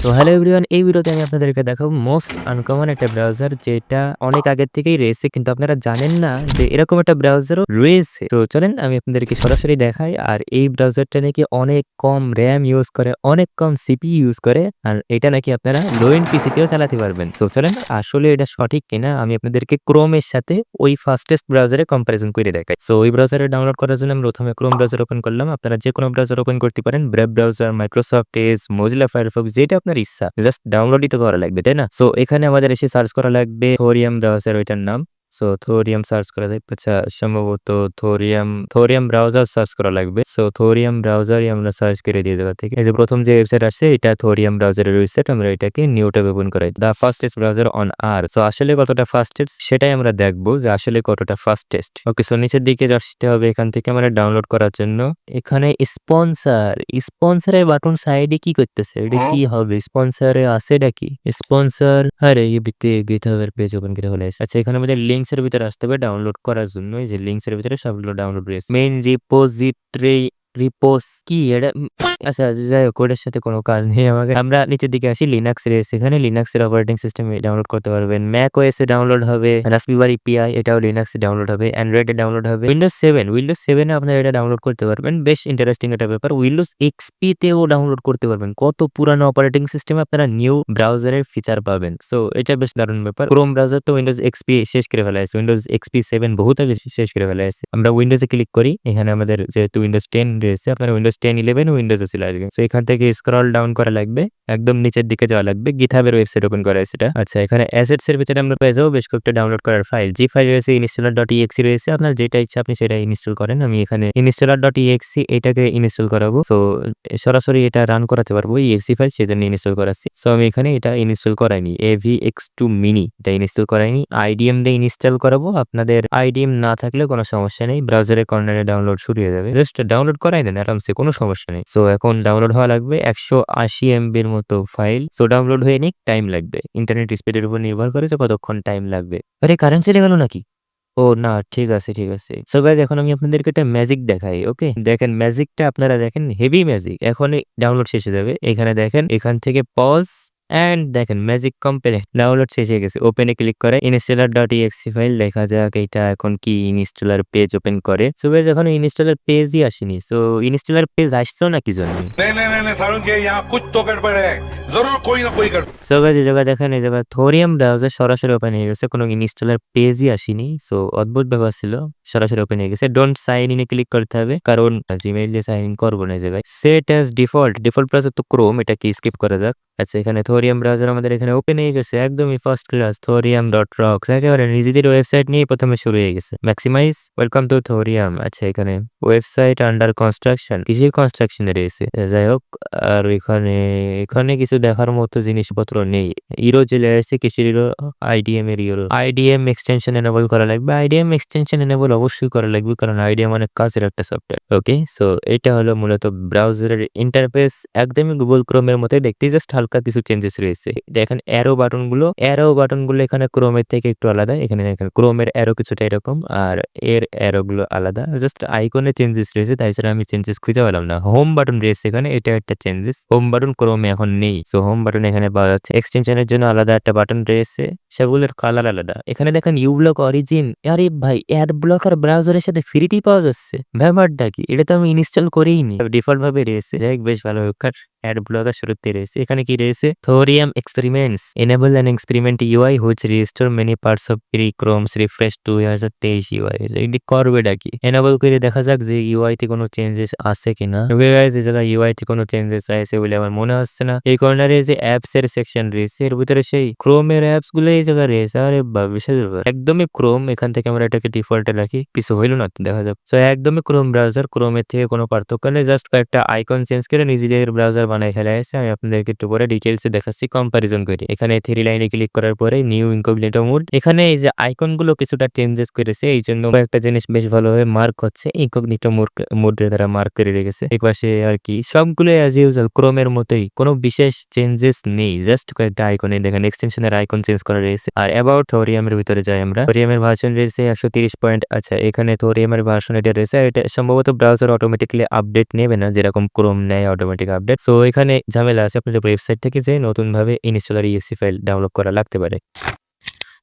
তো hello everyone, এই ভিডিওতে আমি আপনাদেরকে দেখাবো মোস্ট আনকমন একটা ব্রাউজার যেটা অনেক আগের থেকেই রয়েছে, কিন্তু আপনারা জানেন না যে এরকম একটা ব্রাউজারও রয়েছে। তো চলেন আমি আপনাদেরকে সরাসরি দেখাই। আর এই ব্রাউজারটা নাকি অনেক কম র্যাম ইউজ করে, অনেক কম সিপিইউ ইউজ করে, আর এটা নাকি আপনারা লো এন্ড পিসিতেও চালাতে পারবেন। সো চলেন আসলে এটা সঠিক কিনা আমি আপনাদেরকে ক্রোমের সাথে ওই ফাস্টেস্ট ব্রাউজারে কম্পারিজন করে দেখাই। সো ওই ব্রাউজারে ডাউনলোড করার জন্য আমি প্রথমে ক্রোম ব্রাউজার ওপেন করলাম। আপনারা যে কোনো ব্রাউজার ওপেন করতে পারেন, brave browser, Microsoft Edge, Mozilla Firefox, যেটা আপনার ইচ্ছা, জাস্ট ডাউনলোডই তো করা লাগবে, তাই না? সো এখানে আমাদের এসে সার্চ করা লাগবে থোরিয়াম ব্রাউজার, ওইটার নাম। সো থোরিয়াম সার্চ করা যাবে, আচ্ছা সম্ভবত থোরিয়াম ব্রাউজার সার্চ করা লাগবে। সো থোরিয়াম ব্রাউজারই আমরা সার্চ করে দিয়ে দেওয়া থেকে এই যে প্রথম যে ওয়েবসাইট আসছে এটা থোরিয়াম ব্রাউজারের ওয়েবসাইট। আমরা এটাকে নিউ ট্যাব ওপেন করাই, the fastest browser on earth. So আসলে কতটা ফাস্টেস্ট সেটাই আমরা দেখবো যে আসলে কতটা ফাস্টেস্ট। ওকে, সো নিচের দিকে আসতে হবে এখান থেকে আমরা ডাউনলোড করার জন্য। এখানে স্পন্সরের বাটন সাইডে কি করতেছে, এটা কি হবে? স্পন্সরে আছে এটা কি স্পন্সর? আরে এই গিটহাবের পেজ ওপেন করে হলে আচ্ছা, এখানে আমাদের লিংকস এর ভিতরে আসতে হবে ডাউনলোড করার জন্য। এই যে লিংকস এর ভিতরে সবগুলো ডাউনলোড রয়েছে। মেইন রিপোস কি এটা? আচ্ছা যাই হোক, ওটার সাথে কোনো কাজ নেই আমাদের। আমরা নিচের দিকে আসি, লিনাক্স রয়েছে এখানে। লিনাক্স এর অপারেটিং সিস্টেম ডাউনলোড করতে পারবেন। ম্যাক ওএস এ ডাউনলোড হবে, রাসপিবারি পিআই এটাও লিনাক্স এ ডাউনলোড হবে, অ্যান্ড্রয়েড এ ডাউনলোড হবে, উইন্ডোজ 7 এ আপনারা এটা ডাউনলোড করতে পারবেন। বেশ ইন্টারেস্টিং একটা ব্যাপার। উইন্ডোজ এক্সপি তেও ডাউনলোড করতে পারবেন। কত পুরানো অপারেটিং সিস্টেমে আপনারা নিউ ব্রাউজারের ফিচার পাবেন। সো এটা বেশ দারুণ ব্যাপার। ক্রোম ব্রাউজার তো উইন্ডোজ এক্সপি শেষ করে ফেলা আছে, উইন্ডোজ এক্সপি 7 বহুত আগে শেষ করে ফেলা আছে। আমরা উইন্ডোজে ক্লিক করি, এখানে আমাদের যেহেতু উইন্ডোজ 10 রয়েছে, আপনারা উইন্ডোজ 10 11 উইন্ডোজে চলে আসবে। সো এখান থেকে স্ক্রল ডাউন করা লাগবে, একদম নিচের দিকে যাওয়া লাগবে। গিটহাবের ওয়েবসাইট ওপেন করা আছে এটা। আচ্ছা, এখানে অ্যাসেটস এর ভিতরে আমরা পেয়ে যাবো বেশ কয়েকটা ডাউনলোড করার ফাইল। জি ফাইল রয়েছে, installer.exe রয়েছে, আপনার যেটা ইচ্ছা আপনি সেটা ইনস্টল করেন। আমি এখানে installer.exe এটাকে ইনস্টল করাবো। সো সরাসরি এটা রান করাতে পারবো এই exe ফাইল, সেজন্য ইনস্টল করাচ্ছি। সো আমি এখানে এটা ইনস্টল করাইনি, avx2 mini এটা ইনস্টল করাইনি। আইডিএম দিয়ে ইনস্টল করাবো। আপনাদের আইডিএম না থাকলে কোনো সমস্যা নেই, ব্রাউজারের কর্নারে ডাউনলোড শুরু হয়ে যাবে। জাস্ট ডাউনলোড করাই দেন আরামসে, কোনো সমস্যা নেই। সো এখন ডাউনলোড হওয়া লাগবে 180 এমবির মতো ফাইল। সো ডাউনলোড হয়ে নিক, টাইম লাগবে। ইন্টারনেট স্পিডের উপর নির্ভর করে যে কতক্ষণ টাইম লাগবে। আরে কারেন্ট চলে গেল নাকি? ও না, ঠিক আছে ঠিক আছে। সো গাইস এখন আমি আপনাদেরকে একটা ম্যাজিক দেখাই। ওকে, দেখেন ম্যাজিকটা, আপনারা দেখেন হেভি ম্যাজিক। এখনই ডাউনলোড শেষ হয়ে যাবে। এখানে দেখেন, এখান থেকে পজ এন্ড দেখেন ম্যাজিক কমপ্লিট, ডাউনলোড শেষ হয়ে গেছে। ওপেনে ক্লিক করে installer.exe ফাইল দেখা যাক এটা এখন কি ইনস্টলার পেজ ওপেন করে। সো গাইস এখন ইনস্টলার পেজই আসেনি। সো ইনস্টলার পেজ আসছো না কি জন্য? नहीं सारुण के यहाँ कुछ तो गड़बड़ है, जरूर कोई ना कोई गड़बड़। সো গাইস এই জায়গায় দেখেন, এই জায়গায় থোরিয়াম ব্রাউজার সরাসরি ওপেন হয়ে গেছে, কোনো ইনস্টলার পেজই আসেনি। সো অদ্ভুত ব্যাপার ছিল, সরাসরি ওপেন হয়ে গেছে। ডোন্ট সাইন ইনে ক্লিক করতে হবে, কারণ জিমেইল দিয়ে সাইন ইন করবো না। এই জায়গায় সেট অ্যাজ ডিফল্ট ব্রাউজার তো ক্রোম, এটা কি স্কিপ করা যাক। আচ্ছা, এখানে থোরিয়াম ব্রাউজার আমাদের এখানে ওপেন হয়ে গেছে, একদমই ফার্স্ট ক্লাস thorium.rocks, একেবারে নিজেদের ওয়েবসাইট নিয়ে প্রথমে শুরু হয়ে গেছে। Maximise welcome to thorium. আচ্ছা, এখানে ওয়েবসাইট আন্ডার কনস্ট্রাকশন, কিসের কনস্ট্রাকশনে রয়েছে যাই হোক। আর এখানে কিছু দেখার মতো জিনিসপত্র নেই। ইরো চলে আসছে, কিসের ইরো? আইডিএম এক্সটেনশন এনেবল করা লাগবে। আইডিএম এক্সটেনশন এনেবল অবশ্যই করা লাগবে, কারণ আইডিএম অনেক কাজের একটা সফটওয়্যার। ওকে, সো এটা হলো মূলত ব্রাউজারের ইন্টারফেস, একদমই গুগল ক্রোমের মতো দেখতে, জাস্ট হালকা কিছু চেঞ্জেস রয়েছে। দেখেন অ্যারো বাটনগুলো এখানে ক্রোমের থেকে একটু আলাদা। এখানে দেখেন ক্রোমের অ্যারো কিছুটা এরকম, আর এর অ্যারো গুলো আলাদা, জাস্ট আইকনে চেঞ্জেস রয়েছে, তাই ছাড়া আমি চেঞ্জেস খুঁজে পেলাম না। হোম বাটন রয়েছে এখানে, এটা একটা চেঞ্জেস। হোম বাটন ক্রোমে এখন নেই। সো হোম বাটন এখানে পাওয়া যাচ্ছে। এক্সটেনশনের জন্য আলাদা একটা বাটন রয়েছে, সেগুলোর কালার আলাদা। এখানে দেখেন ইউব্লক অরিজিন, আরে ভাই অ্যাড ব্লকার ব্রাউজারের সাথে ফ্রিতেই পাওয়া যাচ্ছে, ব্যাপারটা কি? এটা তো আমি ইনস্টল করিনি, ডিফল্ট ভাবে রয়েছে। যাই হোক, বেশ ভালো। অ্যাড ব্লকার শুরুতে রয়েছে। এখানে কি রয়েছে? Thorium experiments enable an experiment UI which restore many parts of pre Chrome's refresh 2023 UI. এটি করবে নাকি? এনেবল করে দেখা যাক যে ইউআই তে কোনো চেঞ্জেস আছে কিনা। ওকে গাইস, এই জায়গায় ইউআই তে কোনো চেঞ্জেস আছে বলে আমার মনে হচ্ছে না। এই কর্নারে যে অ্যাপস এর সেকশন রয়েছে, এর ভিতরে সেই ক্রোমের অ্যাপস গুলো এই জায়গায় রয়েছে। আরে বাবা, বিশাল ব্যাপার। একদমই ক্রোম। এখান থেকে আমরা এটাকে ডিফল্টে রাখি, কিছু হইলো না, দেখা যাক। তো একদমই ক্রোম ব্রাউজার, ক্রোমের থেকে কোনো পার্থক্য নেই, জাস্ট কয়েকটা আইকন চেঞ্জ করে নিজেদের ব্রাউজার বানাই ফেলা হয়েছে। আমি আপনাদেরকে একটু পরে ডিটেইলসে দেখাচ্ছি কম্পারিজন করে। এখানে 3 লাইনে ক্লিক করার পরে নিউ ইনকগনিটো মোড, এখানে এই যে আইকন গুলো কিছুটা চেঞ্জেস করেছে, এই জন্য একটা জিনিস বেশ ভালোভাবে মার্ক হচ্ছে। ইনকগনিটো মোডের দ্বারা মার্ক করে রেখেছে। এই পাশে আর কি সবগুলো অ্যাজ ইউজুয়াল ক্রোমের মতোই, কোনো বিশেষ চেঞ্জেস নেই, জাস্ট কয়েকটা আইকনে দেখেন এক্সটেনশনের আইকন চেঞ্জ করা রয়েছে। আর অ্যাবাউট থোরিয়ামের ভিতরে যাই আমরা। থোরিয়ামের ভার্সন রয়েছে 130 পয়েন্ট। আচ্ছা, এখানে থোরিয়ামের ভার্সন এটা রয়েছে। এটা সম্ভবত ব্রাউজার অটোমেটিক্যালি আপডেট নেবে না, যেরকম ক্রোম নেয় অটোমেটিক আপডেট। সো এখানে ঝামেলা আছে। আপনাদের ওয়েবসাইট থেকে যেয়ে নতুনভাবে ইনস্টলার exe ফাইল ডাউনলোড করা লাগতে পারে।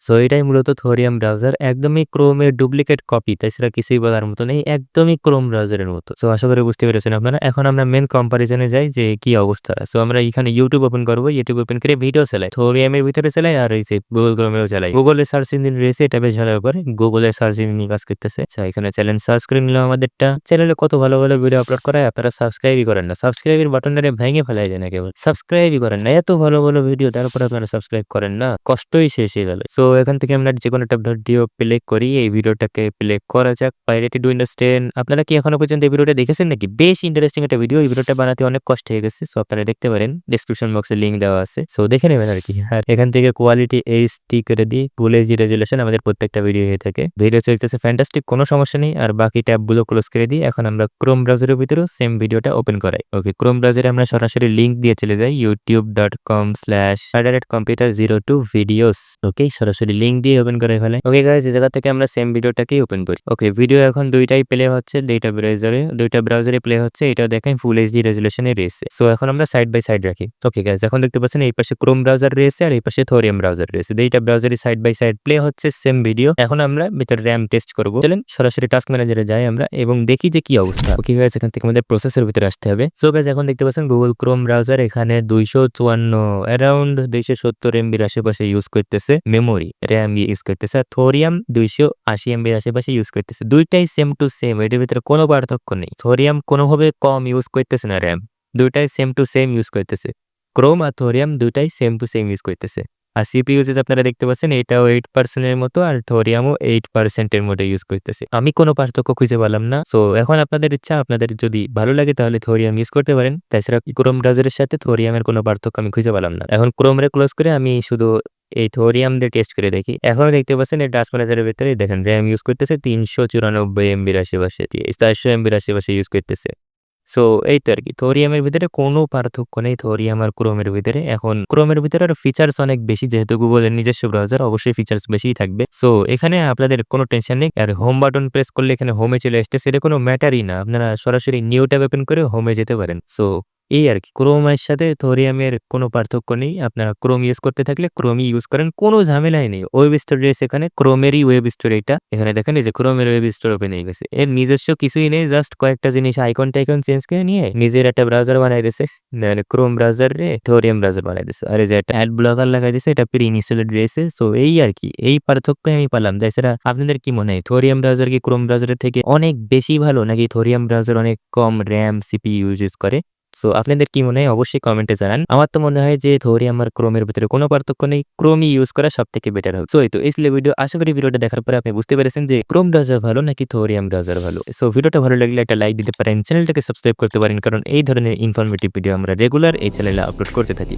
সো এটাই মূলত থোরিয়াম ব্রাউজার। একদমই ক্রোমের ডুপ্লিকেট কপি। তাছাড়া কিছুই বলার মতো নেই। একদমই ক্রোম ব্রাউজারের মতো। সো আশা করি বুঝতে পেরেছেন আপনারা। এখন আমরা মেইন কম্পারিজন এ যাই যে কি অবস্থা। সো আমরা এখানে YouTube ওপেন করব। YouTube ওপেন করে ভিডিও চালাই। থোরিয়ামের ভিতরে চালাই আর এই যে Google Chrome-এও চালাই। Google এর সার্চ ইঞ্জিন রয়েছে এটা বেশ ভালো ব্যাপার। Google এর সার্চ ইঞ্জিন কাজ করতেছে। আচ্ছা এখানে চ্যানেল সার্চ করে নিলাম আমাদেরটা। চ্যানেলে কত ভালো, ভালো ভিডিও আপলোড করা হয় আপনারা সাবস্ক্রাইবই করেন না। সাবস্ক্রাইবের বাটনটারে ভেঙে ফেলাই দেন একেবারে। সাবস্ক্রাইবই করেন না। এত ভালো, ভালো ভিডিও তারপরে আপনারা সাবস্ক্রাইব করেন না। কষ্টই শেষ হয়ে গেল। সো এখান থেকে আমরা যেকোনো একটা ভিডিও প্লে করি। এই ভিডিওটাকে প্লে করা যাক। পাইরেটেড উইন্ডোজ 10 আপনারা কি এখনো পর্যন্ত এই ভিডিওটা দেখেছেন নাকি? বেশ ইন্টারেস্টিং একটা ভিডিও। এই ভিডিওটা বানাতে অনেক কষ্ট হয়ে গেছে। সো আপনারা দেখতে পারেন। ডেসক্রিপশন বক্সে লিংক দেওয়া আছে। সো দেখে নেবেন আরকি। আর এখান থেকে কোয়ালিটি এইচডি করে দিই। ফুল এইচডি রেজোলিউশন আমাদের প্রত্যেকটা ভিডিও হয়ে থাকে। ভিডিও চলতেছে ফ্যান্টাস্টিক কোনো সমস্যা নেই। আর বাকি ট্যাবগুলো ক্লোজ করে দিই। এখন আমরা ক্রোম ব্রাউজারের ভিতরেও সেম ভিডিওটা ওপেন করাই। ওকে ক্রোম ব্রাউজারে আমরা সরাসরি লিংক দিয়ে চলে যাই youtube.com/computer02videos ওকে সরাসরি লিংক দিয়ে ওপেন করে ফেলে। ওকে গাইস এই জায়গা থেকে আমরা সেম ভিডিওটাকেই ওপেন করি। ওকে ভিডিও এখন দুইটাই প্লে হচ্ছে দুইটা ব্রাউজারে প্লে হচ্ছে। এটাও দেখেন ফুল এইচডি রেজোলিউশনে রয়েছে। সো এখন আমরা সাইড বাই সাইড রাখি। ওকে গাইস এখন দেখতে পাচ্ছেন এই পাশে ক্রোম ব্রাউজার রয়েছে আর এই পাশে থোরিয়াম ব্রাউজার রয়েছে। দুইটা ব্রাউজারে সাইড বাই সাইড প্লে হচ্ছে সেম ভিডিও। এখন আমরা ভিতরে র‍্যাম টেস্ট করব। চলেন সরাসরি টাস্ক ম্যানেজারে যাই আমরা এবং দেখি যে কি অবস্থা। ওকে গাইস এখান থেকে আমাদের প্রসেসর ভিতরে আসতে হবে। সো গাইস এখন দেখতে পাচ্ছেন গুগল ক্রোম ব্রাউজার এখানে 254 অ্যারাউন্ড 270 এমবির আশেপাশে ইউজ করতেছে মেমোরি র‍্যাম ইউজ করতেছে। আর থোরিয়াম 280 এমবির আশেপাশে ইউজ করতেছে। দুইটাই সেম টু সেম এটার ভিতরে কোনো পার্থক্য নেই। থোরিয়াম কোনোভাবে কম ইউজ করতেছে না র‍্যাম। দুইটাই সেম টু সেম ইউজ করতেছে। ক্রোম আর থোরিয়াম দুইটাই সেম টু সেম ইউজ করতেছে। আর সিপিইউ যেটা আপনারা দেখতে পাচ্ছেন এটাও 8% এর মতো আর থোরিয়ামও 8% এর মতো ইউজ করতেছে। আমি কোনো পার্থক্য খুঁজে পেলাম না। সো এখন আপনাদের ইচ্ছা আপনাদের যদি ভালো লাগে তাহলে থোরিয়াম ইউজ করতে পারেন। তাছাড়া ক্রোম ব্রাউজারের সাথে থোরিয়ামের কোনো পার্থক্য আমি খুঁজে পেলাম না। এখন ক্রোমরে ক্লোজ করে আমি শুধু এই থোরিয়াম দিয়ে টেস্ট করে দেখি। এখনো দেখতে পাচ্ছেন এই টাস্ক ম্যানেজারের ভিতরে দেখেন র‍্যাম ইউজ করতেছে 394 এমবির আশেপাশে 400 এমবির আশেপাশে ইউজ করতেছে। সো এই তো আরকি। থোরিয়ামের ভিতরে কোনো পার্থক্য নেই থোরিয়াম আর ক্রোমের ভিতরে। এখন ক্রোমের ভিতরে আরো ফিচারস অনেক বেশি যেহেতু গুগলের নিজস্ব ব্রাউজার অবশ্যই ফিচারস বেশিই থাকবে। সো এখানে আপনাদের কোনো টেনশন নেই। আর হোম বাটন প্রেস করলে এখানে হোমে চলে আসতেছে। এটা কোনো ম্যাটারই না। আপনারা সরাসরি নিউ ট্যাব ওপেন করে হোমে যেতে পারেন। সো এই আরকি। ক্রোমের সাথে থোরিয়ামের কোনো পার্থক্য নেই। আপনারা ক্রোম ইউজ করতে থাকলে ক্রোমই ইউজ করেন। কোনো ঝামেলাই নেই। ওয়েব স্টোর রয়েছে এখানে। ক্রোমেরই ওয়েব স্টোর এটা। এখানে দেখেন এই যে ক্রোমের ওয়েব স্টোর ওপেন হয়ে গেছে। এর নিজস্ব কিছুই নেই। জাস্ট কয়েকটা জিনিস আইকন-টাইকন চেঞ্জ করে নিয়ে নিজের একটা ব্রাউজার বানাই দিছে। মানে ক্রোম ব্রাউজারে থোরিয়াম ব্রাউজার বানাই দিছে। আর এই যে একটা অ্যাড ব্লকার লাগাই দিছে এটা প্রি ইনস্টলেড রয়েছে। সো এই আরকি। এই পার্থক্যই আমি পালাম। তাছাড়া আপনাদের কি মনে হয় থোরিয়াম ব্রাউজার কি ক্রোম ব্রাউজারের থেকে অনেক বেশি ভালো নাকি থোরিয়াম ব্রাউজার অনেক কম র‍্যাম সিপিইউ ইউজ করে? সো আপনাদের কি মনে হয় অবশ্যই কমেন্টে জানান। আমার তো মনে হয় যে থোরিয়াম আর ক্রোমের ভিতরে কোনো পার্থক্য নেই। ক্রোমই ইউজ করা সবথেকে বেটার হবে। সো এই তো এই ছিল ভিডিও। আশা করি ভিডিওটা দেখার পরে আপনি বুঝতে পেরেছেন যে ক্রোম ব্রাউজার ভালো নাকি থোরিয়াম ব্রাউজার ভালো। সো ভিডিওটা ভালো লাগলে একটা লাইক দিতে পারেন। চ্যানেলটাকে সাবস্ক্রাইব করতে পারেন কারণ এই ধরনের ইনফরমেটিভ ভিডিও আমরা রেগুলার এই চ্যানেলে আপলোড করতে থাকি।